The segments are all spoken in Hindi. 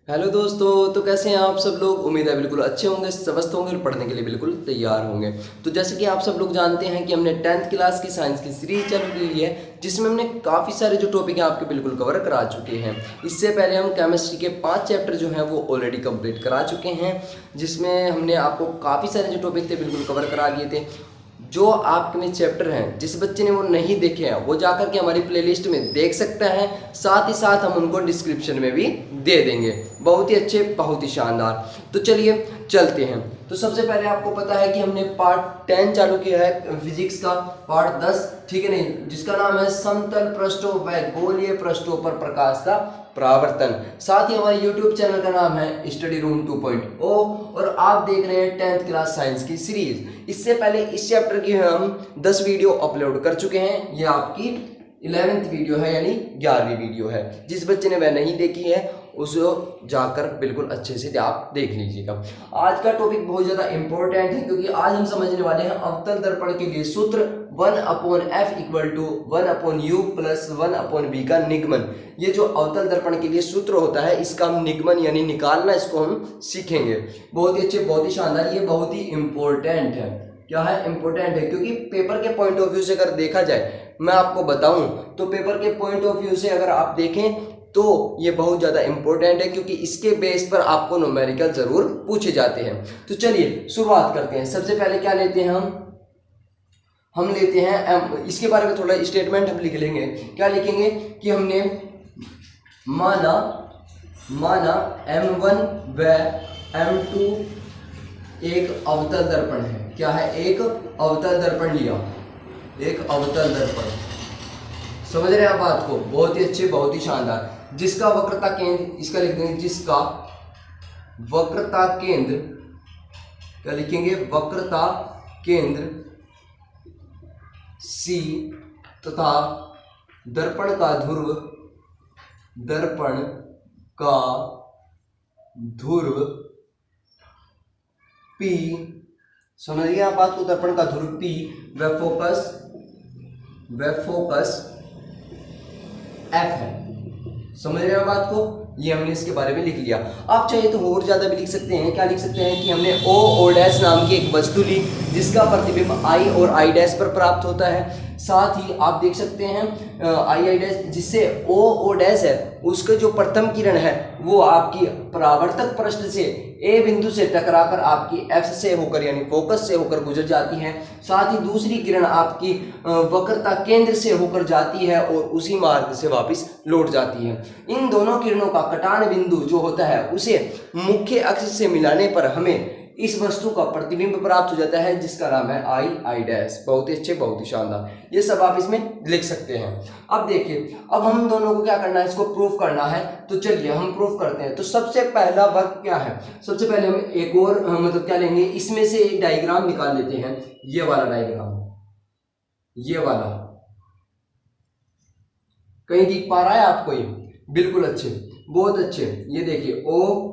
हेलो दोस्तों, तो कैसे हैं आप सब लोग। उम्मीद है बिल्कुल अच्छे होंगे, स्वस्थ होंगे और पढ़ने के लिए बिल्कुल तैयार होंगे। तो जैसे कि आप सब लोग जानते हैं कि हमने 10th क्लास की साइंस की सीरीज चालू की है, जिसमें हमने काफ़ी सारे जो टॉपिक हैं आपके बिल्कुल कवर करा चुके हैं। इससे पहले हम केमिस्ट्री के 5 चैप्टर जो हैं वो ऑलरेडी कंप्लीट करा चुके हैं, जिसमें हमने आपको काफ़ी सारे जो टॉपिक थे बिल्कुल कवर करा दिए थे। जो आपके में चैप्टर हैं, जिस बच्चे ने वो नहीं देखे हैं वो जाकर के हमारी प्लेलिस्ट में देख सकता है। साथ ही साथ हम उनको डिस्क्रिप्शन में भी दे देंगे। बहुत ही अच्छे, बहुत ही शानदार। तो चलिए चलते हैं। तो सबसे पहले आपको पता है कि हमने पार्ट 10 चालू किया है फिजिक्स का, पार्ट 10, ठीक है नहीं, जिसका नाम है समतल पृष्ठों व गोलीय पृष्ठों पर प्रकाश का परावर्तन। साथ ही हमारे YouTube चैनल का नाम है स्टडी रूम 2.0 और आप देख रहे हैं 10th क्लास साइंस की सीरीज। इससे पहले इस चैप्टर की हम 10 वीडियो अपलोड कर चुके हैं। यह आपकी 11th वीडियो है, यानी 11वीं वीडियो है। जिस बच्चे ने वह नहीं देखी है उसको जाकर बिल्कुल अच्छे से आप देख लीजिएगा। आज का टॉपिक बहुत ज़्यादा इंपॉर्टेंट है, क्योंकि आज हम समझने वाले हैं अवतल दर्पण के लिए सूत्र 1/f = 1/u + 1/v का निगमन। ये जो अवतल दर्पण के लिए सूत्र होता है, इसका हम निगमन यानी निकालना, इसको हम सीखेंगे। बहुत ही अच्छे, बहुत ही शानदार, ये बहुत ही इंपॉर्टेंट है। क्या है? इंपॉर्टेंट है, क्योंकि पेपर के पॉइंट ऑफ व्यू से अगर देखा जाए, मैं आपको बताऊं तो पेपर के पॉइंट ऑफ व्यू से अगर आप देखें तो ये बहुत ज़्यादा इंपॉर्टेंट है, क्योंकि इसके बेस पर आपको न्यूमेरिकल जरूर पूछे जाते हैं। तो चलिए शुरुआत करते हैं। सबसे पहले क्या लेते हैं हम लेते हैं इसके बारे में थोड़ा स्टेटमेंट हम लिख लेंगे। क्या लिखेंगे कि हमने माना M1 व M2 एक अवतल दर्पण है। क्या है? एक अवतल दर्पण लिया, एक अवतल दर्पण। समझ रहे हैं आप बात को? बहुत ही अच्छे, बहुत ही शानदार। जिसका वक्रता केंद्र, इसका लिख देंगे जिसका वक्रता केंद्र, क्या लिखेंगे? वक्रता केंद्र C तथा दर्पण का ध्रुव, दर्पण का ध्रुव P। समझिए आप बात को? दर्पण का ध्रुव P व फोकस F है। समझ रहे हैं बात को? ये हमने इसके बारे में लिख लिया। आप चाहे तो और ज्यादा भी लिख सकते हैं। क्या लिख सकते हैं कि हमने O' नाम की एक वस्तु ली, जिसका प्रतिबिंब I और I' पर प्राप्त होता है। साथ ही आप देख सकते हैं I' जिससे O' है, उसका जो प्रथम किरण है वो आपकी परावर्तक पृष्ठ से ए बिंदु से टकराकर आपकी F से होकर यानी फोकस से होकर गुजर जाती है। साथ ही दूसरी किरण आपकी वक्रता केंद्र से होकर जाती है और उसी मार्ग से वापस लौट जाती है। इन दोनों किरणों का कटान बिंदु जो होता है उसे मुख्य अक्ष से मिलाने पर हमें इस वस्तु का प्रतिबिंब प्राप्त हो जाता है, जिसका नाम है I'। बहुत ही अच्छे, बहुत ही शानदार। ये सब आप इसमें लिख सकते हैं। अब देखिए, अब हम दोनों को क्या करना है? इसको प्रूफ करना है। तो चलिए हम प्रूफ करते हैं। तो सबसे पहला वर्क क्या है? सबसे पहले हम एक और मतलब क्या लेंगे, इसमें से एक डायग्राम निकाल लेते हैं। ये वाला डायग्राम, ये वाला कहीं दिख पा रहा है आपको? ये बिल्कुल अच्छे, बहुत अच्छे। ये देखिए O'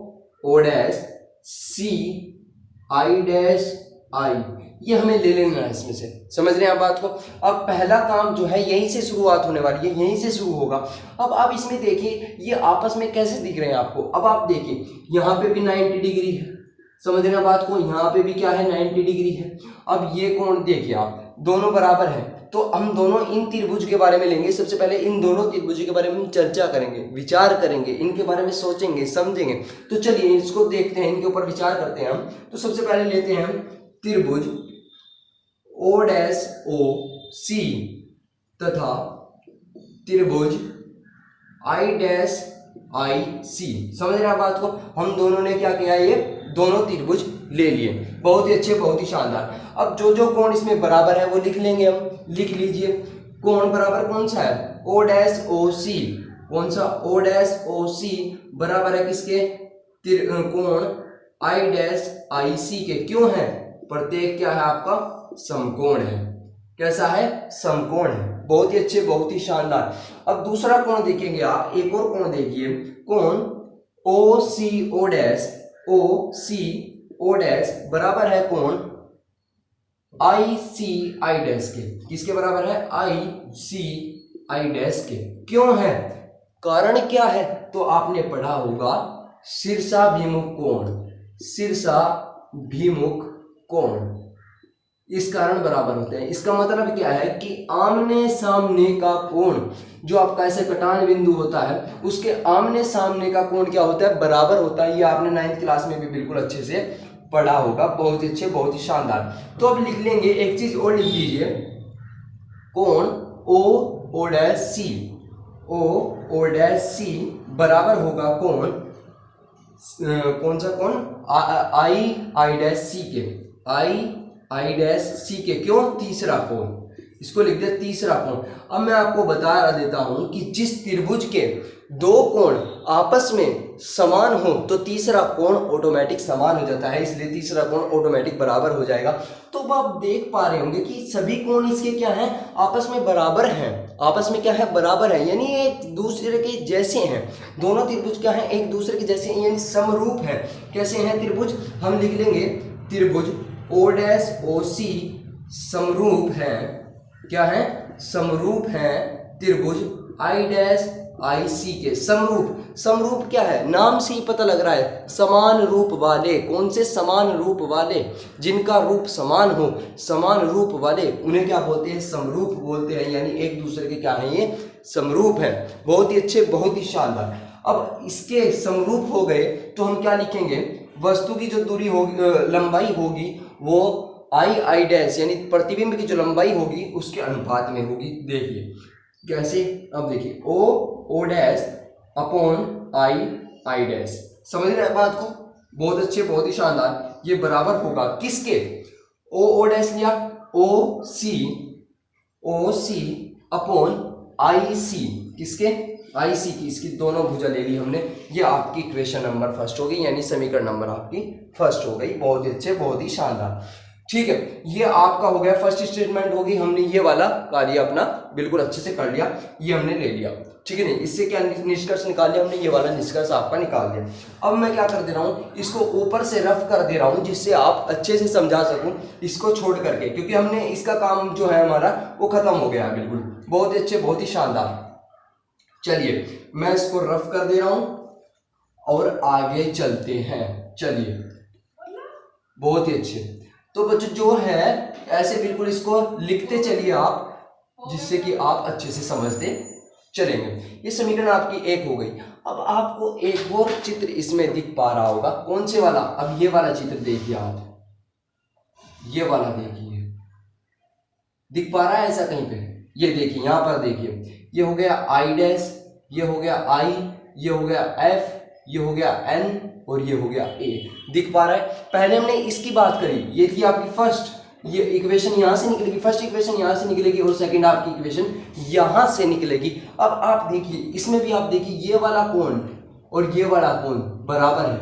C I', ये हमें ले लेना है इसमें से। समझ रहे हैं आप बात को? अब पहला काम जो है यहीं से शुरुआत होने वाली है, यहीं से शुरू होगा। अब आप इसमें देखिए ये आपस में कैसे दिख रहे हैं आपको। अब आप देखिए यहाँ पे भी 90 डिग्री है। समझ रहे हैं बात को? यहाँ पे भी क्या है? 90 डिग्री है। अब ये कोण देखिए आप, दोनों बराबर है। तो हम दोनों इन त्रिभुज के बारे में लेंगे। सबसे पहले इन दोनों त्रिभुज के बारे में हम चर्चा करेंगे, विचार करेंगे, इनके बारे में सोचेंगे, समझेंगे। तो चलिए इसको देखते हैं, इनके ऊपर विचार करते हैं हम। तो सबसे पहले लेते हैं हम त्रिभुज O'OC तथा त्रिभुज I'IC। समझ रहे हैं बात को? हम दोनों ने क्या किया? ये दोनों त्रिभुज ले लिए। बहुत ही अच्छे, बहुत ही शानदार। अब जो जो कोण इसमें बराबर है वो लिख लेंगे हम। लिख लीजिए। कोण बराबर कौन सा है? O'OC। कौन सा? O'OC बराबर है किसके? कोण I'IC के। क्यों है? प्रत्येक क्या है आपका? समकोण है। कैसा है? समकोण है। बहुत ही अच्छे, बहुत ही शानदार। अब दूसरा कोण देखेंगे आप, एक और कोण देखिए। कोण OCO' बराबर है कोण ICI' के। किसके बराबर है? ICI' के। क्यों है? कारण क्या है? तो आपने पढ़ा होगा शीर्षाभिमुख कोण, शीर्षाभिमुख कोण इस कारण बराबर होते हैं। इसका मतलब क्या है कि आमने सामने का कोण, जो आपका ऐसे कटान बिंदु होता है उसके आमने सामने का कोण क्या होता है, बराबर होता है। ये आपने 9th क्लास में भी बिल्कुल अच्छे से पढ़ा होगा, बहुत ही अच्छे, बहुत ही शानदार। तो अब लिख लेंगे, एक चीज और लिख लीजिए, कोण O dash C, O dash C बराबर होगा कोण, कौन सा कोण, आई डैश सी के, आई डैश सी के, क्यों, तीसरा कोण, इसको लिख दे तीसरा कोण। अब मैं आपको बता देता हूं कि जिस त्रिभुज के दो कोण आपस में समान हो तो तीसरा कोण ऑटोमेटिक समान हो जाता है, इसलिए तीसरा कोण ऑटोमेटिक बराबर हो जाएगा। तो अब आप देख पा रहे होंगे कि सभी कोण इसके क्या हैं, आपस में बराबर हैं, आपस में क्या है, बराबर है, यानी एक दूसरे के जैसे हैं। दोनों त्रिभुज क्या है, एक दूसरे के जैसे हैं, यानी समरूप है। कैसे हैं त्रिभुज, हम लिख लेंगे त्रिभुज ओ डैश ओ सी समरूप है, क्या है, समरूप है त्रिभुज आई डैश आई सी के। समरूप, समरूप क्या है, नाम से ही पता लग रहा है, समान रूप वाले। कौन से, समान रूप वाले, जिनका रूप समान हो, समान रूप वाले, उन्हें क्या बोलते हैं, समरूप बोलते हैं, यानी एक दूसरे के क्या है, ये समरूप है। बहुत ही अच्छे, बहुत ही शानदार। अब इसके समरूप हो गए तो हम क्या लिखेंगे, वस्तु की जो दूरी होगी, लंबाई होगी, वो आई डैश यानी प्रतिबिंब की जो लंबाई होगी उसके अनुपात में होगी। देखिए कैसे, अब देखिए O dash upon I dash, समझ रहे हैं बात को, बहुत अच्छे, बहुत ही शानदार। ये बराबर होगा किसके, ओ डैश लिया, ओ सी अपॉन आई सी, किसके, आई सी की, इसकी दोनों भुजा ले ली हमने। ये आपकी इक्वेशन नंबर फर्स्ट हो गई, यानी समीकरण नंबर आपकी फर्स्ट हो गई। बहुत ही अच्छे, बहुत ही शानदार, ठीक है। ये आपका हो गया फर्स्ट स्टेटमेंट होगी, हमने ये वाला कार्य अपना बिल्कुल अच्छे से कर लिया, ये हमने ले लिया, ठीक है। नहीं, इससे क्या निष्कर्ष निकाल लिया हमने, ये वाला निष्कर्ष आपका निकाल दिया। अब मैं क्या कर दे रहा हूँ, इसको ऊपर से रफ कर दे रहा हूँ जिससे आप अच्छे से समझा सकूं इसको छोड़ करके, क्योंकि हमने इसका काम जो है हमारा वो खत्म हो गया है बिल्कुल। बहुत ही अच्छे, बहुत ही शानदार। चलिए मैं इसको रफ कर दे रहा हूं और आगे चलते हैं। चलिए बहुत ही अच्छे। तो बच्चों जो है ऐसे बिल्कुल इसको लिखते चलिए आप, जिससे कि आप अच्छे से समझते चलेंगे। ये समीकरण आपकी एक हो गई। अब आपको एक और चित्र इसमें दिख पा रहा होगा, कौन से वाला, अब ये वाला चित्र देखिए आप, ये वाला देखिए, दिख पा रहा है ऐसा कहीं पे, ये देखिए यहां पर देखिए, ये हो गया आई डैश, ये हो गया आई, ये हो गया एफ, ये हो गया एन और ये हो गया ए, दिख पा रहा है। पहले हमने इसकी बात करी, ये थी आपकी फर्स्ट, ये इक्वेशन यहां से निकलेगी, फर्स्ट इक्वेशन यहां से निकलेगी और सेकंड आपकी इक्वेशन यहां से निकलेगी। अब आप देखिए इसमें भी आप देखिए, ये वाला कोण और ये वाला कोण बराबर है,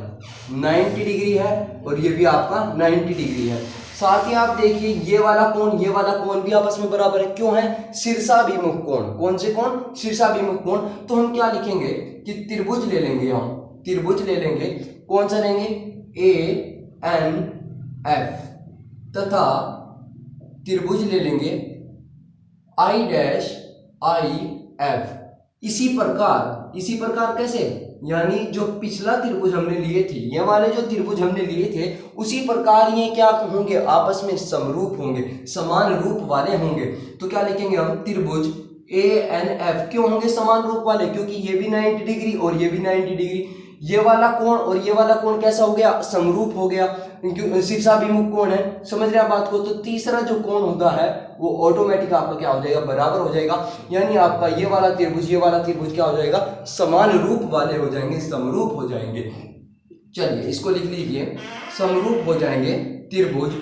90 डिग्री है, और ये भी आपका 90 डिग्री है। साथ ही आप देखिए ये वाला कोण, ये वाला कोण भी आपस में बराबर है, क्यों है, शीर्षाभिमुख कोण। कौन से कोण, शीर्षाभिमुख कोण। तो हम क्या लिखेंगे कि त्रिभुज ले लेंगे, हम त्रिभुज ले लेंगे, कौन सा लेंगे, ए एन एफ, तथा त्रिभुज ले लेंगे आई डैश आई एफ। इसी प्रकार कैसे, यानी जो पिछला त्रिभुज हमने लिए थे, ये वाले जो त्रिभुज हमने लिए थे, उसी प्रकार ये क्या होंगे, आपस में समरूप होंगे, समान रूप वाले होंगे। तो क्या लिखेंगे हम, त्रिभुज ए एन एफ। क्यों होंगे समान रूप वाले, क्योंकि ये भी 90 डिग्री और ये भी 90 डिग्री। ये वाला कोण और ये वाला कोण कैसा हो गया, समरूप हो गया, क्योंकि शीर्षाभिमुख कोण है, समझ रहे हैं बात को। तो तीसरा जो कोण होता है वो ऑटोमेटिक आपका क्या हो जाएगा, बराबर हो जाएगा, यानी आपका ये वाला त्रिभुज, ये वाला त्रिभुज क्या हो जाएगा, समान रूप वाले हो जाएंगे, समरूप हो जाएंगे। चलिए इसको लिख लीजिए, समरूप हो जाएंगे त्रिभुज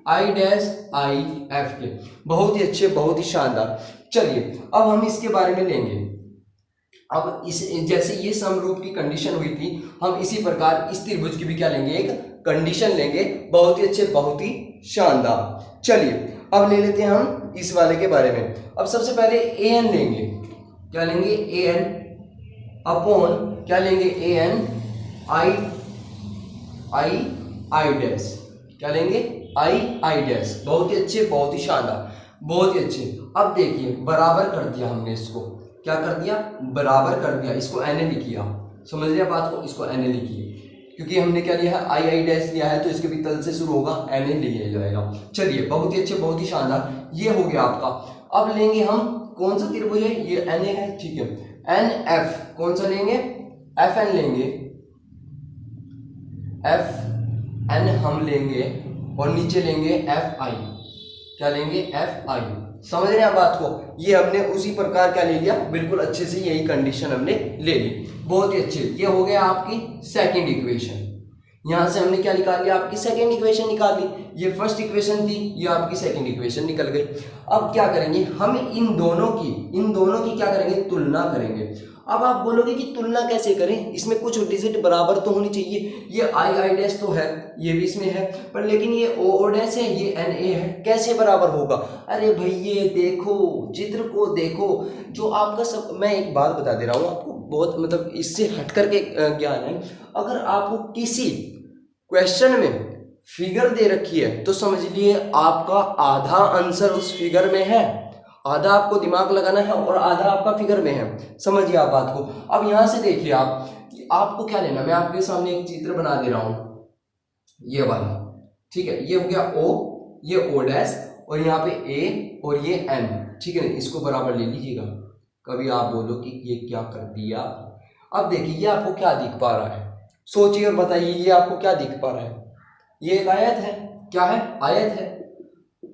आई डैश आई एफ के। बहुत ही अच्छे, बहुत ही शानदार। चलिए अब हम इसके बारे में लेंगे, अब इस जैसे ये समरूप की कंडीशन हुई थी, हम इसी प्रकार इस त्रिभुज की भी क्या लेंगे, एक कंडीशन लेंगे। बहुत ही अच्छे, बहुत ही शानदार। चलिए अब ले लेते हैं हम इस वाले के बारे में। अब सबसे पहले ए एन लेंगे, क्या लेंगे, ए एन अपॉन क्या लेंगे, A N I I I dash, क्या लेंगे, आई डैश। बहुत ही अच्छे, बहुत ही शानदार, बहुत ही अच्छे। अब देखिए बराबर कर दिया हमने इसको, क्या कर दिया, बराबर कर दिया, इसको एन लिख किया, समझ रहे हैं बात को, इसको एन ए लिखिए क्योंकि हमने क्या लिया है आई आई डैश लिया है तो इसके भी तल से शुरू होगा, एन ए लिया जाएगा। चलिए बहुत ही अच्छे, बहुत ही शानदार, ये हो गया आपका। अब लेंगे हम कौन सा त्रिभुज है, ये एन ए है, ठीक है, एन एफ कौन सा लेंगे, एफ एन लेंगे, एफ एन हम लेंगे और नीचे लेंगे एफ आई, क्या लेंगे, एफ आई। समझ रहे हैं आप बात को, ये हमने उसी प्रकार क्या ले लिया, बिल्कुल अच्छे से यही कंडीशन हमने ले ली, बहुत ही अच्छे। ये हो गया आपकी सेकंड इक्वेशन, यहां से हमने क्या निकाल लिया, आपकी सेकंड इक्वेशन निकाल ली। ये फर्स्ट इक्वेशन थी, ये आपकी सेकंड इक्वेशन निकल गई। अब क्या करेंगे हम, इन दोनों की क्या करेंगे, तुलना करेंगे। अब आप बोलोगे कि तुलना कैसे करें, इसमें कुछ डिजिट बराबर तो होनी चाहिए, ये आई आई डैश तो है, ये भी इसमें है, पर लेकिन ये ओ ओ डैश है, ये एन ए है, कैसे बराबर होगा। अरे भाई ये देखो, चित्र को देखो, जो आपका सब, मैं एक बात बता दे रहा हूँ आपको, बहुत मतलब इससे हट करके ज्ञान है। अगर आपको किसी क्वेश्चन में फिगर दे रखी है तो समझ लिए आपका आधा आंसर उस फिगर में है, आधा आपको दिमाग लगाना है और आधा आपका फिगर में है, समझिए आप बात को। अब यहां से देखिए आप कि आपको क्या लेना, मैं आपके सामने एक चित्र बना दे रहा हूं, ये वाला, ठीक है, ये हो गया ओ, ये ओ डैश और यहाँ पे ए और ये एन, ठीक है, इसको बराबर ले लीजिएगा। कभी आप बोलो कि ये क्या कर दिया। अब देखिए ये आपको क्या दिख पा रहा है, सोचिए और बताइए ये आपको क्या दिख पा रहा है। ये एक आयत है, क्या है, आयत है,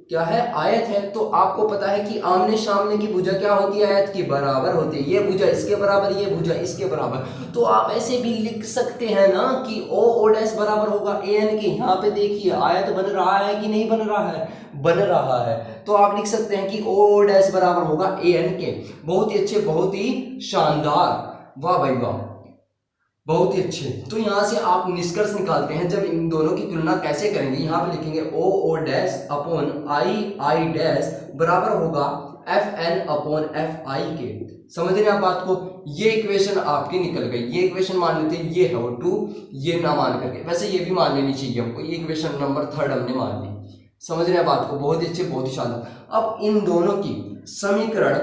क्या है, आयत है। तो आपको पता है कि आमने सामने की भुजा क्या होती है, आयत की बराबर होती है, ये भुजा इसके बराबर, ये भुजा इसके बराबर। तो आप ऐसे भी लिख सकते हैं ना कि ओ ओ डैश बराबर होगा ए एन के। यहाँ पे देखिए आयत बन रहा है कि नहीं बन रहा है, बन रहा है, तो आप लिख सकते हैं कि ओ ओ डैश बराबर होगा ए एन के। बहुत ही अच्छे, बहुत ही शानदार, वाह भाई वाह, बहुत ही अच्छे। तो यहाँ से आप निष्कर्ष निकालते हैं, जब इन दोनों की तुलना कैसे करेंगे, यहाँ पे लिखेंगे O O dash upon I I dash बराबर होगा F N upon F I के। समझ रहे हैं आप बात को, ये इक्वेशन आपकी निकल गई। ये इक्वेशन मान लेते हैं, ये है वो 2, ये ना मान करके, वैसे ये भी मान लेनी चाहिए हमको, ये इक्वेशन नंबर 3 हमने मान ली। समझ रहे हैं बात को, बहुत ही अच्छे, बहुत ही शानदार। अब इन दोनों की समीकरण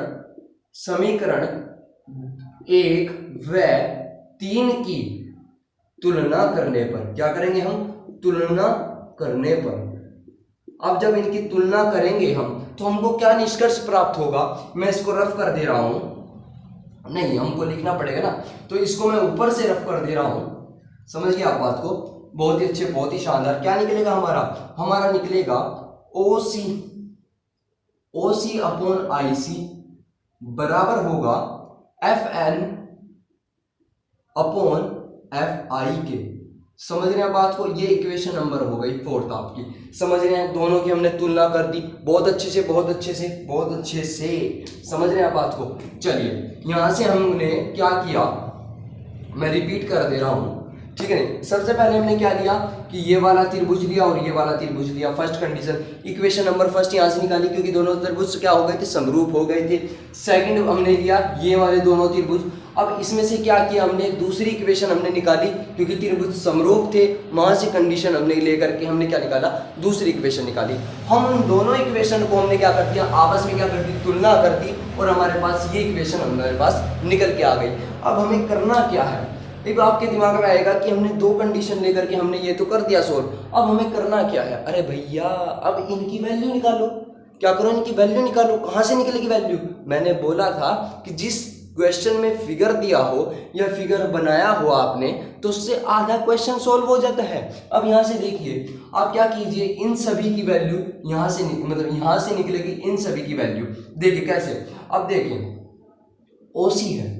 1 व 3 की तुलना करने पर, क्या करेंगे हम, तुलना करने पर, अब जब इनकी तुलना करेंगे हम तो हमको क्या निष्कर्ष प्राप्त होगा। मैं इसको रफ कर दे रहा हूं, नहीं हमको लिखना पड़ेगा ना, तो इसको मैं ऊपर से रफ कर दे रहा हूं, समझ गए आप बात को, बहुत ही अच्छे, बहुत ही शानदार। क्या निकलेगा हमारा निकलेगा ओ सी अपॉन आई सी बराबर होगा F N upon F I के। समझ रहे हैं बात को, ये इक्वेशन नंबर हो गई 4 आपकी। समझ रहे हैं, दोनों की हमने तुलना कर दी, बहुत अच्छे से, बहुत अच्छे से, बहुत अच्छे से, समझ रहे हैं बात को। चलिए यहां से हमने क्या किया, मैं रिपीट कर दे रहा हूं, ठीक है। सबसे पहले हमने क्या लिया कि ये वाला त्रिभुज लिया और ये वाला त्रिभुज लिया, first condition, equation number first यहां से निकाली क्योंकि दोनों त्रिभुज क्या हो गए थे, समरूप हो गए थे। सेकंड हमने लिया ये वाले दोनों त्रिभुज, अब इसमें से क्या किया हमने, दूसरी इक्वेशन हमने निकाली क्योंकि त्रिभुज समरूप थे, वहां से कंडीशन हमने लेकर के हमने क्या निकाला, दूसरी इक्वेशन निकाली। हम उन दोनों इक्वेशन को हमने क्या कर दिया, आपस में क्या कर दी, तुलना कर दी और हमारे पास ये इक्वेशन हमारे पास निकल के आ गई। अब हमें करना क्या है, एक आपके दिमाग में आएगा कि हमने 2 कंडीशन लेकर के हमने ये तो कर दिया सोल्व, अब हमें करना क्या है। अरे भैया अब इनकी वैल्यू निकालो, क्या करो, इनकी वैल्यू निकालो। कहाँ से निकलेगी वैल्यू, मैंने बोला था कि जिस क्वेश्चन में फिगर दिया हो या फिगर बनाया हो आपने, तो उससे आधा क्वेश्चन सोल्व हो जाता है। अब यहाँ से देखिए, आप क्या कीजिए, इन सभी की वैल्यू यहाँ से मतलब यहाँ से निकलेगी इन सभी की वैल्यू। देखिए कैसे, अब देखिए ओसी है,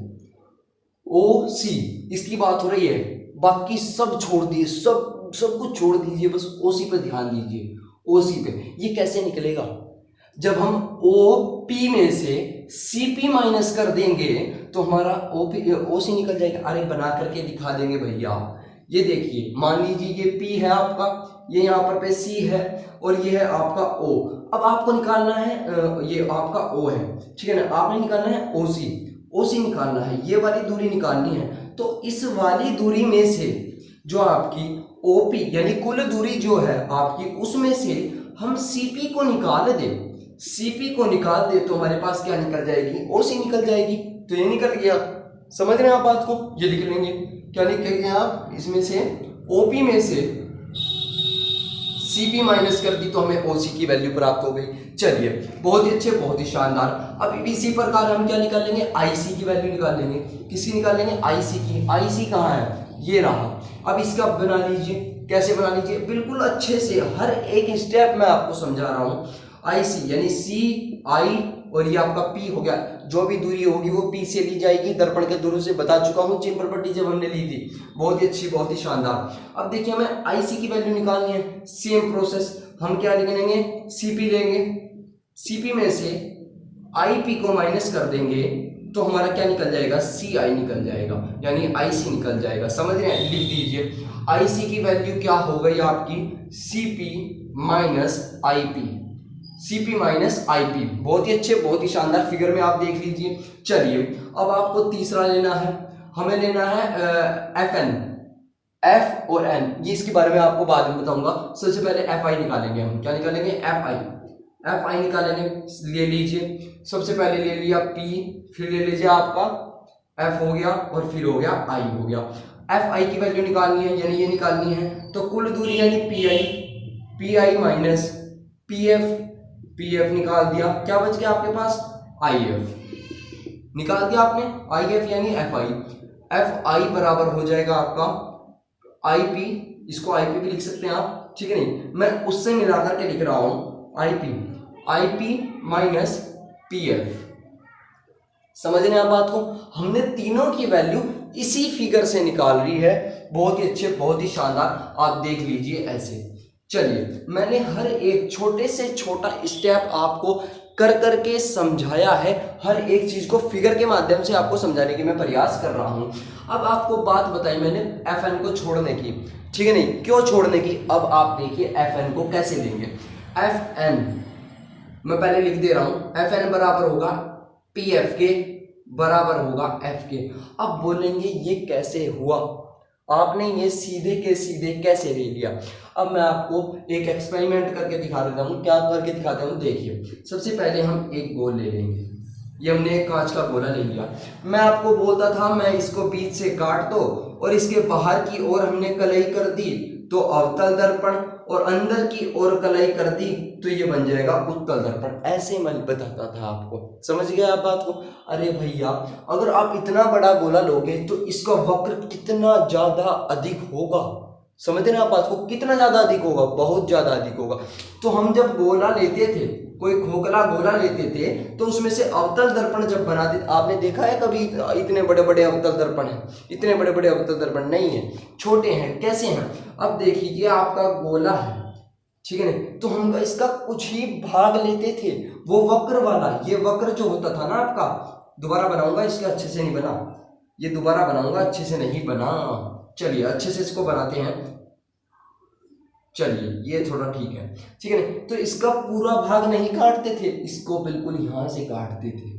ओसी इसकी बात हो रही है, बाकी सब छोड़ दिए, सब कुछ छोड़ दीजिए, बस ओसी पे ध्यान दीजिए। ओसी पे ये कैसे निकलेगा, जब हम ओपी में से सीपी माइनस कर देंगे तो हमारा ओसी निकल जाएगा। अरे बना करके दिखा देंगे भैया, ये देखिए, मान लीजिए ये पी है आपका, ये यहाँ पर पे सी है और ये है आपका ओ। अब आपको निकालना है, ये आपका ओ है, ठीक है ना, आपने निकालना है ओसी निकालना है, ये वाली दूरी निकालनी है। तो इस वाली दूरी में से जो आपकी ओपी यानी कुल दूरी जो है आपकी, उसमें से हम सीपी को निकाल दें, सीपी को निकाल दे तो हमारे पास क्या निकल जाएगी, ओसी निकल जाएगी। तो ये निकल गया, समझ रहे हैं आप बात को, ये लिख लेंगे क्या लिखेंगे आप, इसमें से OP में से CP माइनस कर दी तो हमें OC की वैल्यू प्राप्त हो गई। चलिए बहुत ही अच्छे, बहुत ही शानदार। अब इसी प्रकार हम क्या निकाल लेंगे, IC की वैल्यू निकाल लेंगे। किसकी निकाल लेंगे, IC की। IC कहाँ है, ये रहा। अब इसका बना लीजिए, कैसे बना लीजिए, बिल्कुल अच्छे से हर एक स्टेप मैं आपको समझा रहा हूँ। IC यानी CI और ये आपका P हो गया, जो भी दूरी होगी वो P से ली जाएगी। दर्पण के दूरी से बता चुका हूँ चिन्ह प्रॉपर्टी जब हमने ली थी, बहुत ही अच्छी, बहुत ही शानदार। अब देखिए हमें IC की वैल्यू निकालनी है, सेम प्रोसेस। हम क्या लेंगे, CP लेंगे, CP में से IP को माइनस कर देंगे तो हमारा क्या निकल जाएगा, CI निकल जाएगा, यानी IC निकल जाएगा। समझ रहे हैं, लिख दीजिए। IC की वैल्यू क्या हो गई आपकी, CP minus IP, CP minus IP। बहुत ही अच्छे, बहुत ही शानदार, फिगर में आप देख लीजिए। चलिए अब आपको तीसरा लेना है, हमें लेना है FN, F और N, ये इसके बारे में आपको बाद में बताऊंगा। सबसे पहले FI निकालेंगे हम, क्या निकालेंगे, FI निकालेंगे। ले लीजिए, सबसे पहले ले लिया P, फिर ले लीजिए आपका F हो गया और फिर हो गया I हो गया। FI की वैल्यू निकालनी है, यानी ये निकालनी है, तो कुल दूरी यानी PI माइनस PF निकाल दिया, क्या बच गया आपके पास, IF निकाल दिया आपने, IF यानी FI बराबर हो जाएगा आपका IP, इसको IP भी लिख सकते हैं आप, ठीक है नहीं, मैं उससे मिलाकर के लिख रहा हूं IP माइनस PF। समझ रहे हैं आप बात को, हमने तीनों की वैल्यू इसी फिगर से निकाल रही है। बहुत ही अच्छे, बहुत ही शानदार, आप देख लीजिए ऐसे। चलिए मैंने हर एक छोटे से छोटा स्टेप आपको कर करके समझाया है, हर एक चीज को फिगर के माध्यम से आपको समझाने की मैं प्रयास कर रहा हूं। अब आपको बात बताई मैंने FN को छोड़ने की, ठीक है नहीं, क्यों छोड़ने की, अब आप देखिए FN को कैसे लेंगे। FN मैं पहले लिख दे रहा हूं, FN बराबर होगा PF के बराबर होगा F के। अब बोलेंगे ये कैसे हुआ, आपने ये सीधे के सीधे कैसे ले लिया। अब मैं आपको एक एक्सपेरिमेंट करके दिखा देता हूँ, क्या करके दिखाता हूँ, देखिए। सबसे पहले हम एक गोल ले लेंगे, ये हमने एक कांच का गोला ले लिया। मैं आपको बोलता था मैं इसको बीच से काट दो और इसके बाहर की ओर हमने कलई कर दी तो अवतल दर्पण, और अंदर की ओर कलई कर दी तो ये बन जाएगा उत्तल दर्पण। ऐसे मैं बताता था आपको, समझ गए आप बात को। अरे भैया अगर आप इतना बड़ा गोला लोगे तो इसका वक्र कितना ज्यादा अधिक होगा, समझते ना आप बात को, कितना ज्यादा अधिक होगा, बहुत ज्यादा अधिक होगा। तो हम जब गोला लेते थे, कोई खोखला गोला लेते थे, तो उसमें से अवतल दर्पण जब बनाते, आपने देखा है कभी इतने बड़े बड़े अवतल दर्पण हैं, इतने बड़े बड़े अवतल दर्पण नहीं है, छोटे हैं। कैसे हैं, अब देखिए ये आपका गोला है, ठीक है ना, तो हम इसका कुछ ही भाग लेते थे, वो वक्र वाला, ये वक्र जो होता था ना आपका, दोबारा बनाऊंगा इसका, अच्छे से नहीं बना, ये दोबारा बनाऊंगा, अच्छे से नहीं बना। चलिए अच्छे से इसको बनाते हैं, चलिए ये थोड़ा ठीक है, ठीक है ना। तो इसका पूरा भाग नहीं काटते थे, इसको बिल्कुल यहाँ से काटते थे,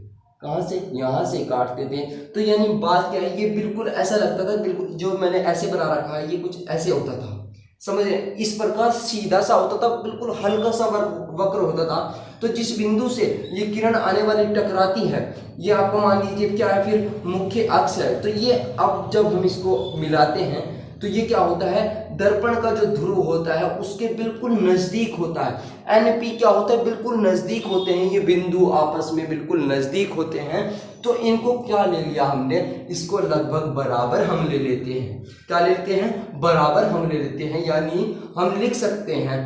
कहाँ से, यहाँ से काटते थे। तो यानी बात क्या है, ये बिल्कुल ऐसा लगता था, बिल्कुल जो मैंने ऐसे बना रखा है ये कुछ ऐसे होता था, समझ रहे, इस प्रकार सीधा सा होता था, बिल्कुल हल्का सा वक्र होता था। तो जिस बिंदु से ये किरण आने वाली टकराती है, ये आपको मान लीजिए क्या है, फिर मुख्य अक्ष है। तो ये अब जब हम इसको मिलाते हैं तो ये क्या होता है, दर्पण का जो ध्रुव होता है उसके बिल्कुल नजदीक होता है। NP क्या होता है, बिल्कुल नजदीक होते हैं, ये बिंदु आपस में बिल्कुल नजदीक होते हैं। तो इनको क्या ले लिया हमने, इसको लगभग बराबर हम ले लेते हैं। क्या लेते हैं, बराबर हम ले लेते हैं, यानी हम लिख सकते हैं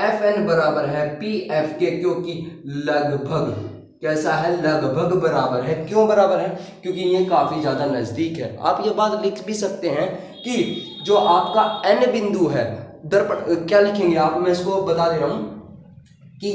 FN बराबर है PF के, क्योंकि लगभग कैसा है, लगभग बराबर है। क्यों बराबर है, क्योंकि ये काफी ज्यादा नजदीक है। आप ये बात लिख भी सकते हैं कि जो आपका N बिंदु है, दर्पण क्या लिखेंगे आप, मैं इसको बता दे रहा हूं कि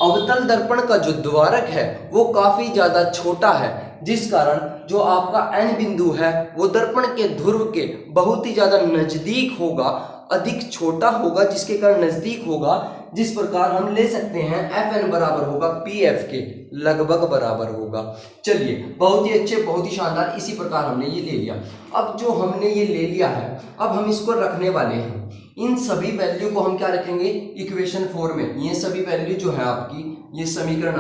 अवतल दर्पण का जो द्वारक है वो काफी ज्यादा छोटा है, जिस कारण जो आपका N बिंदु है वो दर्पण के ध्रुव के बहुत ही ज्यादा नजदीक होगा, अधिक छोटा होगा, जिसके कारण नजदीक होगा। जिस प्रकार हम ले सकते हैं FN बराबर होगा PF के, लगभग बराबर होगा। चलिए बहुत ही अच्छे, बहुत ही शानदार, इसी प्रकार हमने ये ले लिया। अब जो हमने ये ले लिया है, अब हम इसको रखने वाले हैं। इन सभी वैल्यू को हम क्या रखेंगे, इक्वेशन 4 में। ये सभी वैल्यू जो है आपकी, ये समीकरण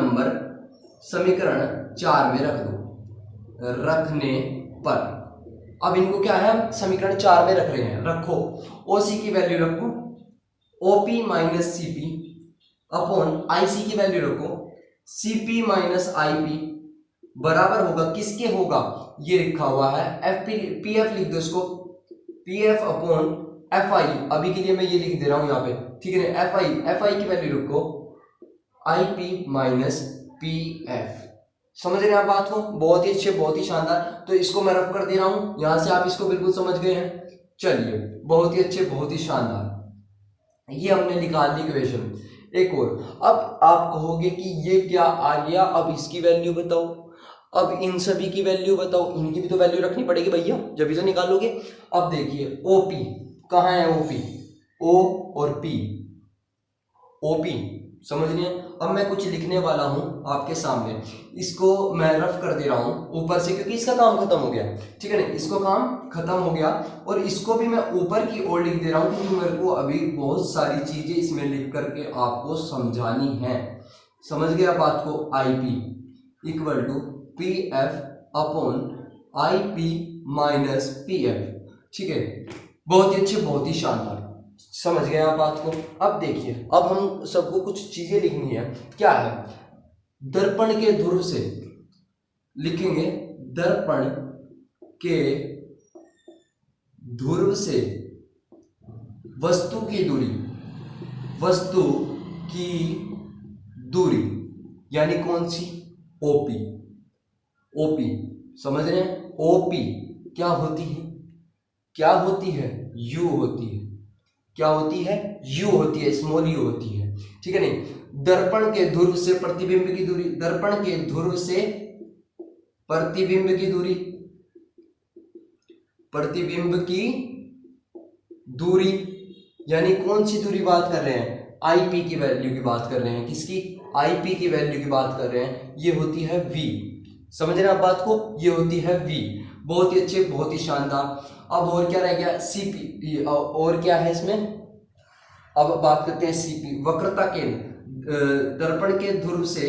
4 में रख दो। रखने पर अब इनको क्या है, हम समीकरण 4 में रख रहे हैं। रखो ओसी की वैल्यू रखो OP minus CP upon IC की वैल्यू रखो सीपी माइनस आईपी बराबर होगा किसके होगा, ये लिखा हुआ है एफ पी एफ लिख दो इसको, पी एफ अपॉन एफ आई। अभी के लिए मैं ये लिख दे रहा हूं यहाँ पे, ठीक है ना। एफ आई की वैल्यू रखो आई पी माइनस पी एफ। समझ रहे हैं आप बात को, बहुत ही अच्छे, बहुत ही शानदार। तो इसको मैं रफ कर दे रहा हूं, यहां से आप इसको बिल्कुल समझ गए हैं। चलिए बहुत ही अच्छे, बहुत ही शानदार, ये हमने निकाल ली इक्वेशन। एक और, अब आप कहोगे कि ये क्या आ गया, अब इसकी वैल्यू बताओ, अब इन सभी की वैल्यू बताओ, इनकी भी तो वैल्यू रखनी पड़ेगी भैया, जब भी तो निकालोगे। अब देखिए ओपी कहाँ है, ओपी ओ और पी, ओपी समझ रहे हैं। अब मैं कुछ लिखने वाला हूं आपके सामने, इसको मैं रफ कर दे रहा हूं ऊपर से, क्योंकि इसका काम खत्म हो गया, ठीक है ना, इसको काम खत्म हो गया। और इसको भी मैं ऊपर की ओर लिख दे रहा हूं, क्योंकि मेरे को अभी बहुत सारी चीजें इसमें लिख करके आपको समझानी है। समझ गया बात को। I P equal to P F upon I P minus P F, ठीक है। बहुत ही अच्छे, बहुत ही शानदार, समझ गए आप बात को। अब देखिए, अब हम सबको कुछ चीजें लिखनी है। क्या है, दर्पण के ध्रुव से लिखेंगे, दर्पण के ध्रुव से वस्तु की दूरी, वस्तु की दूरी यानी कौन सी, ओपी। ओपी समझ रहे हैं, ओपी क्या होती है, क्या होती है, यू होती है। क्या होती है, यू होती है, स्मॉल यू होती है, ठीक है नहीं। दर्पण के ध्रुव से प्रतिबिंब की दूरी, दर्पण के ध्रुव से प्रतिबिंब की दूरी, प्रतिबिंब की दूरी यानी कौन सी दूरी बात कर रहे हैं, आईपी की वैल्यू की बात कर रहे हैं। किसकी, आईपी की वैल्यू की बात कर रहे हैं। ये होती है वी, समझ रहे हैं आप बात को, ये होती है वी। बहुत ही अच्छे, बहुत ही शानदार। अब और क्या रह गया, सीपी, और क्या है इसमें, अब बात करते हैं सीपी, वक्रता केंद्र, दर्पण के ध्रुव से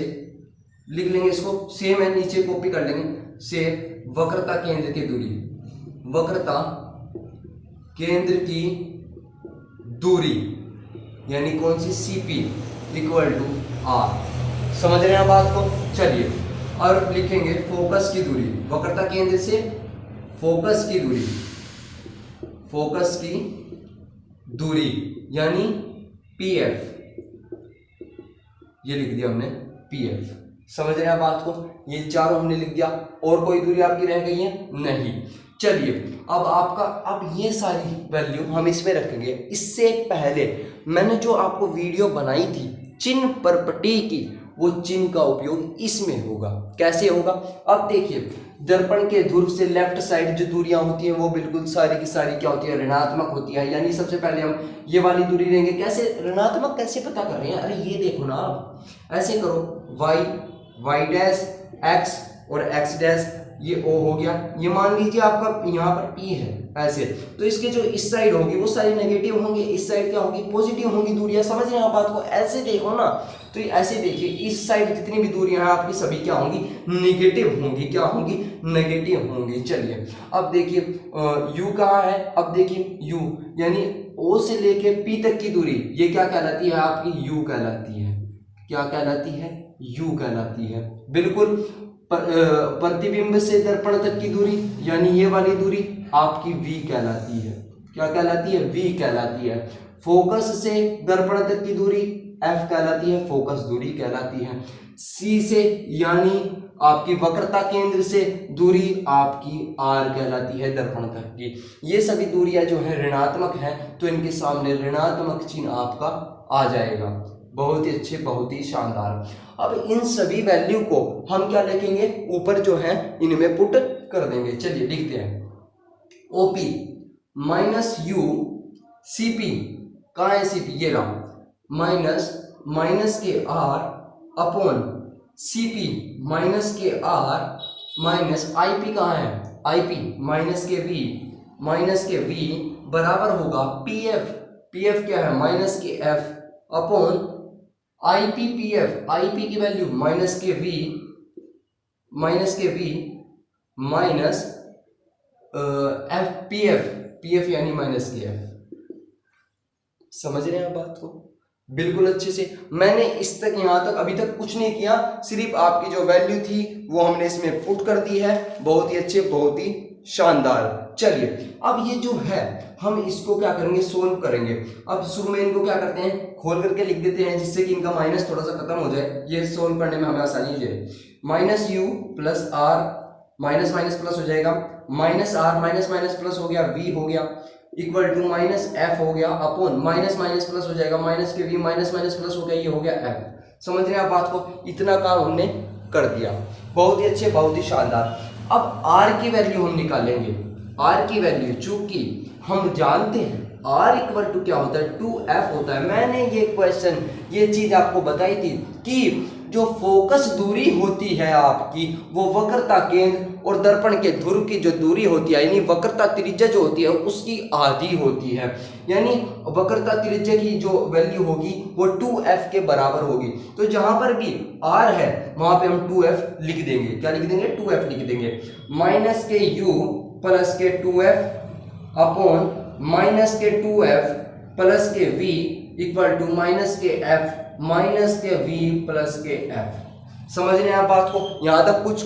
लिख लेंगे इसको, सेम है, नीचे कॉपी कर लेंगे, से वक्रता केंद्र की दूरी, वक्रता केंद्र की दूरी यानी कौन सी, सीपी इक्वल टू आर। समझ रहे हैं आप बात को। चलिए और लिखेंगे फोकस की दूरी, वक्रता केंद्र से फोकस की दूरी, फोकस की दूरी यानी पीएफ, ये लिख दिया हमने पीएफ। समझ रहे हैं बात को, ये चारों हमने लिख दिया। और कोई दूरी आपकी रह गई है, नहीं। चलिए अब आपका, अब ये सारी वैल्यू हम इसमें रखेंगे। इससे पहले मैंने जो आपको वीडियो बनाई थी चिन्ह परपटी की, वो चिन्ह का उपयोग इसमें होगा। कैसे होगा, अब देखिए, दर्पण के ध्रुव से लेफ्ट साइड जो दूरियां होती हैं वो बिल्कुल सारी की सारी क्या होती है, ऋणात्मक होती है। यानी सबसे पहले हम ये वाली दूरी लेंगे। कैसे ऋणात्मक, कैसे पता कर रहे हैं, अरे ये देखो ना, आप ऐसे करो, वाई, वाई डैश, एक्स और एक्स डैश, ये ओ हो गया। ये मान लीजिए आपका यहाँ पर पी है, ऐसे, तो इसके जो इस साइड होगी वो सारी नेगेटिव होंगे, इस साइड क्या होगी, पॉजिटिव होंगी दूरियां। समझ रहे हैं आप बात को, ऐसे देखो ना, तो ऐसे देखिए, इस साइड जितनी भी दूरियां हैं आपकी सभी क्या होंगी, नेगेटिव होंगी। क्या होंगी, नेगेटिव होंगी। चलिए अब देखिए u कहाँ है, अब देखिए u यानी o से लेके p तक की दूरी, ये क्या कहलाती है आपकी, u कहलाती है। क्या कहलाती है, u कहलाती है। बिल्कुल प्रतिबिंब से दर्पण तक की दूरी यानी ये वाली दूरी आपकी v कहलाती है। क्या कहलाती है, v कहलाती है। फोकस से दर्पण तक की दूरी f कहलाती है, फोकस दूरी कहलाती है। c से यानी आपकी वक्रता केंद्र से दूरी आपकी r कहलाती है, दर्पण तक की। ये सभी दूरियां जो है ऋणात्मक है, तो इनके सामने ऋणात्मक चिन्ह आपका आ जाएगा। बहुत ही अच्छे, बहुत ही शानदार। अब इन सभी वैल्यू को हम क्या लिखेंगे, ऊपर जो है इनमें पुट कर देंगे। चलिए लिखते हैं, ओपी माइनस यू सीपी, कहाँ है सीपी, ये रहा, माइनस माइनस के आर अपॉन सीपी माइनस के आर माइनस आईपी, कहाँ है आईपी, माइनस के वी बराबर होगा पीएफ, पीएफ क्या है, माइनस के F upon IP, PF, IP की वैल्यू माइनस के V minus F P F यानी माइनस के एफ। समझ रहे हैं आप बात को बिल्कुल अच्छे से। मैंने इस तक यहाँ तक अभी तक कुछ नहीं किया, सिर्फ आपकी जो वैल्यू थी वो हमने इसमें पुट कर दी है। बहुत ही अच्छे, बहुत ही शानदार। चलिए अब ये जो है हम इसको क्या करेंगे, सोल्व करेंगे। अब शुरू में इनको क्या करते हैं, खोल करके लिख देते हैं जिससे कि इनका माइनस थोड़ा सा खत्म हो जाए, ये सोल्व करने में हमें आसानी हो जाए। Minus U plus R, minus minus plus हो जाएगा, minus R minus minus plus हो गया, वी हो गया, इक्वल टू माइनस एफ हो गया, अपॉन माइनस माइनस प्लस हो जाएगा, माइनस के वी माइनस माइनस प्लस हो गया, ये हो गया एफ। समझ रहे हैं आप बात को, इतना काम हमने कर दिया। बहुत ही अच्छे, बहुत ही शानदार। अब आर की वैल्यू हम निकालेंगे। आर की वैल्यू चूंकि हम जानते हैं आर इक्वल टू क्या होता है, 2f होता है। मैंने ये क्वेश्चन, ये चीज आपको बताई थी कि जो फोकस दूरी होती है आपकी, वो वक्रता केंद्र और दर्पण के ध्रुव की जो दूरी होती है, यानी वक्रता त्रिज्या जो होती है उसकी आधी होती है। यानी वक्रता त्रिज्या की जो वैल्यू होगी वो 2f के बराबर होगी। तो जहां पर भी r है वहां पे हम 2f लिख देंगे। क्या लिख देंगे, 2f लिख देंगे। माइनस के u प्लस के 2f अपॉन माइनस के 2f प्लस के v इक्वल टू माइनस के f माइनस के v प्लस के f। समझ रहे हैं आप बात को, यहां तक कुछ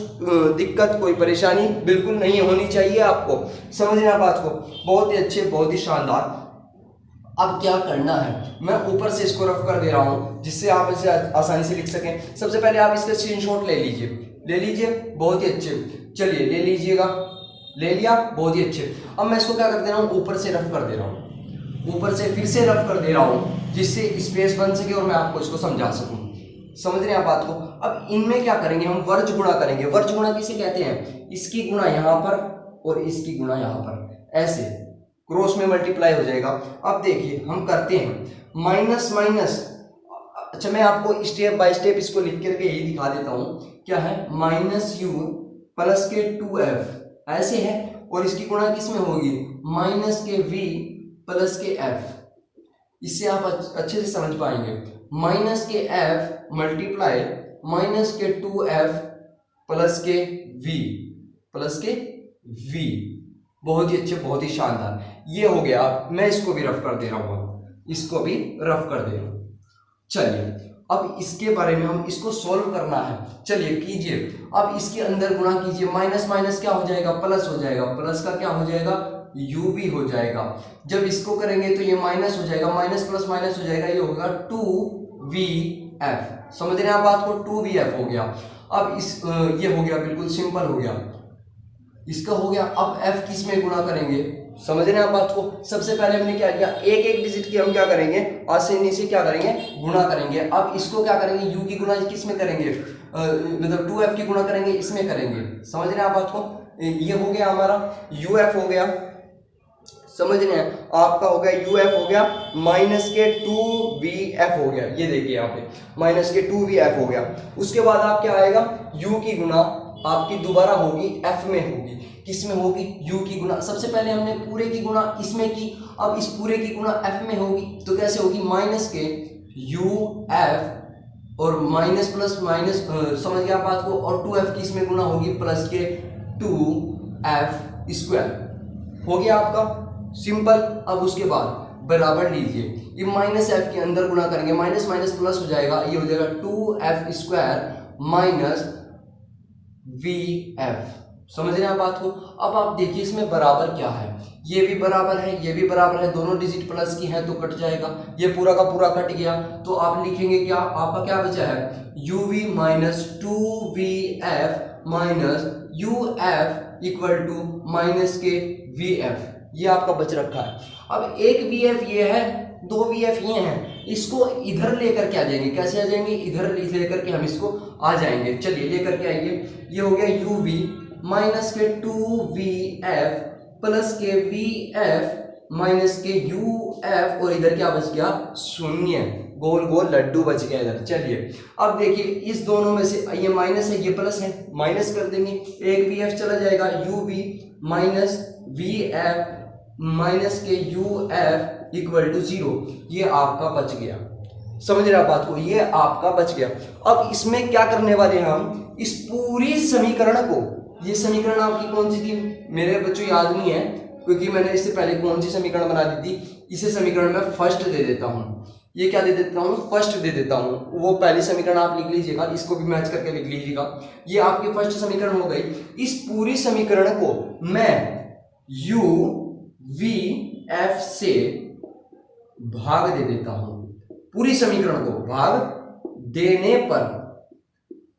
दिक्कत, कोई परेशानी बिल्कुल नहीं होनी चाहिए आपको। समझ रहे हैं आप बात को, बहुत ही अच्छे, बहुत ही शानदार। अब क्या करना है, मैं ऊपर से इसको रफ कर दे रहा हूं जिससे आप इसे आसानी से लिख सकें। सबसे पहले आप इसका स्क्रीनशॉट ले लीजिए, बहुत ही अच्छे। चलिए ले लीजिएगा, ले लिया, बहुत ही अच्छे। अब मैं इसको क्या कर दे रहा हूँ, ऊपर से रफ कर दे रहा हूँ, ऊपर से फिर से रफ कर दे रहा हूँ जिससे स्पेस बन सके और मैं आपको इसको समझा सकूं। समझ रहे हैं आप बात को। अब इनमें क्या करेंगे, हम वर्ज गुणा करेंगे। वर्ज गुणा किसे कहते हैं, इसकी गुणा यहां पर और इसकी गुणा यहां पर, ऐसे क्रॉस में मल्टीप्लाई हो जाएगा। अब देखिए हम करते हैं माइनस माइनस। अच्छा मैं आपको स्टेप बाय स्टेप इसको लिख करके यही दिखा देता हूं। क्या है, माइनस यू प्लस के 2f ऐसे है, और इसकी गुणा किस में होगी, माइनस के v प्लस के f। इससे आप अच्छे से समझ पाएंगे। माइनस के f मल्टीप्लाई माइनस के 2f प्लस के v। बहुत ही अच्छे, बहुत ही शानदार। ये हो गया। मैं इसको भी रफ कर दे रहा हूँ, इसको भी रफ कर दे रहा हूँ। चलिए अब इसके बारे में हम इसको सॉल्व करना है। चलिए कीजिए। अब इसके अंदर गुणा कीजिए, माइनस माइनस क्या हो जाएगा, प्लस हो जाएगा, प्लस का क्या हो जाएगा, u भी हो जाएगा। जब इसको करेंगे तो ये माइनस हो जाएगा, माइनस प्लस माइनस हो जाएगा, ये होगा 2vf। समझ रहे हैं आप बात को, 2vf हो गया। अब इस ये हो गया, बिल्कुल सिंपल हो गया, इसका हो गया। अब f किस में गुणा करेंगे, समझ रहे हैं आप बात को। सबसे पहले हमने क्या किया, एक एक डिजिट की हम क्या करेंगे, आसानी से क्या करेंगे, गुणा करेंगे। अब इसको क्या करेंगे, u की गुणा किस में करेंगे, मतलब 2f की गुणा करेंगे, इसमें करेंगे। समझ रहे हैं आप बात को। ये हो गया हमारा uf हो गया, समझ रहे हैं, आपका हो गया uf हो गया, माइनस के 2vf हो गया। ये देखिए यहाँ पे माइनस के 2vf हो गया। उसके बाद आप क्या आएगा, u की गुणा आपकी दोबारा होगी f में होगी, किस में होगी, u की गुणा। सबसे पहले हमने पूरे की गुणा इसमें की, अब इस पूरे की गुणा f में होगी, तो कैसे होगी, माइनस के uf और माइनस प्लस माइनस, समझ गया बात को, और 2f की इसमें गुणा होगी प्लस के 2f स्क्वायर। हो गया आपका सिंपल। अब उसके बाद बराबर लीजिए, ये माइनस f के अंदर गुणा करेंगे, माइनस माइनस प्लस हो जाएगा, ये हो जाएगा 2f स्क्वायर माइनस vf। समझ रहे हैं आप बात को। अब आप देखिए इसमें बराबर क्या है, ये भी बराबर है, ये भी बराबर है, दोनों डिजिट प्लस की हैं तो कट जाएगा, ये पूरा का पूरा कट गया। तो आप लिखेंगे क्या, आपका क्या बचा है, uv minus 2vf minus uf equal to minus के vf। ये आपका बच रखा है। अब एक vf ये है, दो vf ये हैं, इसको इधर लेकर के आ जाएंगे। कैसे आ जाएंगे, इधर लेकर के हम इसको आ जाएंगे। चलिए लेकर के आइए। ये हो गया uv माइनस के 2vf प्लस के vf माइनस के uf, और इधर क्या बच गया, शून्य, गोल गोल लड्डू बच गया इधर। चलिए अब देखिए इस दोनों में से ये माइनस है, ये प्लस है, माइनस कर देंगे, एक vf चला जाएगा, uv माइनस vf माइनस के uf इक्वल टू 0। ये आपका बच गया। समझ रहे आप बात को, ये आपका बच गया। अब इसमें क्या करने वाले हैं हम, इस पूरी समीकरण को ये समीकरण आपकी कौन सी थी मेरे बच्चों याद नहीं है, क्योंकि मैंने इससे पहले कौन सी समीकरण बना दी थी। इसे समीकरण में फर्स्ट दे देता हूँ, ये क्या दे देता हूँ, फर्स्ट दे देता हूँ। वो पहली समीकरण आप लिख लीजिएगा, इसको भी मैच करके लिख लीजिएगा। ये आपकी फर्स्ट समीकरण हो गई। इस पूरी समीकरण को मैं u v f से भाग दे देता हूं। पूरी समीकरण को भाग देने पर,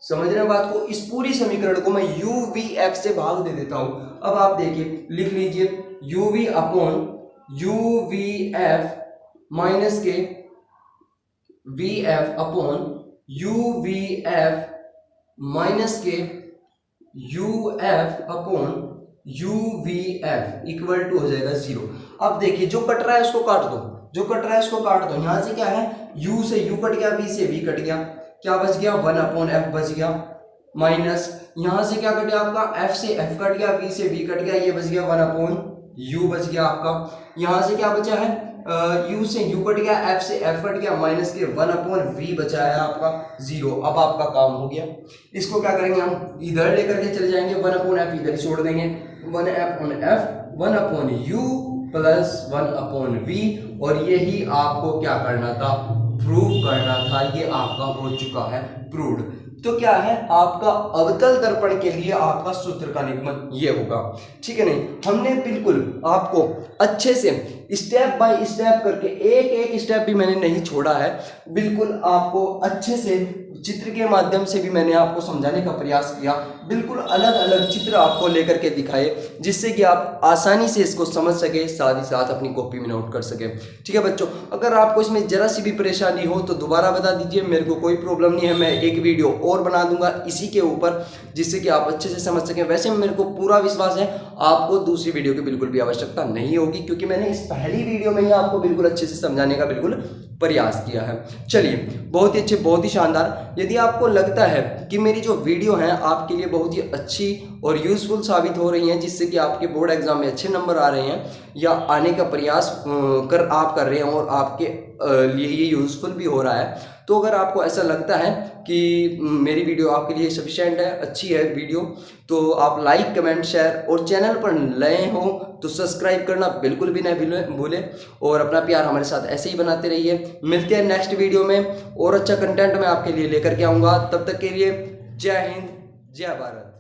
समझ रहे हैं बात को, इस पूरी समीकरण को मैं u v f से भाग दे देता हूं। अब आप देखिए, लिख लीजिए u v upon u v f minus के v f upon u v f minus के u f upon u v f equal to हो जाएगा 0। अब देखिए, जो कट रहा है उसको काट दो, जो कट रहा है उसको काट दो। यहां से क्या है, u से u कट गया, v से v कट गया, क्या बच गया 1 अपॉन f बच गया, माइनस यहां से क्या कट गया आपका, f से f कट गया, v से v कट गया, ये बच गया 1 अपॉन u बच गया आपका। यहां से क्या बचा है, u से u कट गया, f से f कट गया, माइनस के 1 अपॉन v बचा है आपका 0। अब आपका काम हो गया। इसको क्या करेंगे, हम इधर लेकर के चले जाएंगे, 1 अपॉन f इधर छोड़ देंगे, 1 upon f 1 upon u plus 1 upon v, और यही आपको क्या करना था, प्रूव करना था। ये आपका हो चुका है प्रूव्ड। तो क्या है, आपका अवतल दर्पण के लिए आपका सूत्र का निगमन ये होगा, ठीक है नहीं। हमने बिल्कुल आपको अच्छे से स्टेप बाय स्टेप करके, एक एक स्टेप भी मैंने नहीं छोड़ा है, बिल्कुल आपको अच्छे से चित्र के माध्यम से भी मैंने आपको समझाने का प्रयास किया। बिल्कुल अलग अलग चित्र आपको लेकर के दिखाए, जिससे कि आप आसानी से इसको समझ सके, साथ ही साथ अपनी कॉपी में नोट कर सके। ठीक है बच्चों, अगर आपको इसमें जरा सी भी परेशानी हो तो दोबारा बता दीजिए, मेरे को कोई प्रॉब्लम नहीं है। मैं एक वीडियो और बना दूंगा इसी के ऊपर, जिससे कि आप अच्छे से समझ सकें। वैसे मेरे को पूरा विश्वास है आपको दूसरी वीडियो की बिल्कुल भी आवश्यकता नहीं होगी, क्योंकि मैंने इस पहली वीडियो में ही आपको बिल्कुल अच्छे से समझाने का बिल्कुल प्रयास किया है। चलिए, बहुत ही अच्छे, बहुत ही शानदार। यदि आपको लगता है कि मेरी जो वीडियो है आपके लिए बहुत ही अच्छी और यूजफुल साबित हो रही हैं, जिससे कि आपके बोर्ड एग्जाम में अच्छे नंबर आ रहे हैं या आने का प्रयास आप कर रहे हैं और आपके लिए ये यूजफुल भी हो रहा है, तो अगर आपको ऐसा लगता है कि मेरी वीडियो आपके लिए सफिशिएंट है, अच्छी है वीडियो, तो आप लाइक, कमेंट, शेयर, और चैनल पर नए हो तो सब्सक्राइब करना बिल्कुल भी नहीं भूलें, और अपना प्यार हमारे साथ ऐसे ही बनाते रहिए। मिलते हैं नेक्स्ट वीडियो में, और अच्छा कंटेंट मैं आपके लिए लेकर के आऊँगा। तब तक के लिए जय हिंद, जय भारत।